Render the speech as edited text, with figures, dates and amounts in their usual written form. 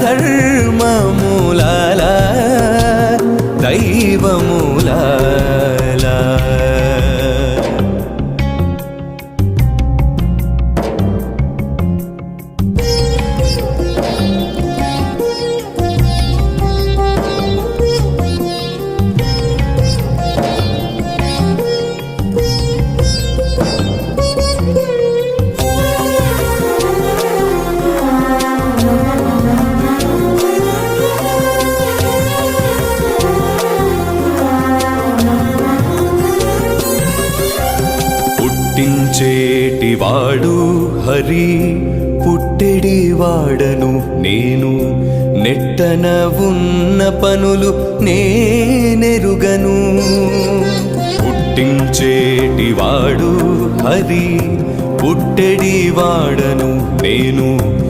ధర్మమూలాల దైవమూలాల పుట్టించేటివాడు హరి పుట్టెడివాడను నేను నెట్టన ఉన్న పనులు నేనెరుగను పుట్టించేటివాడు హరి పుట్టెడివాడను నేను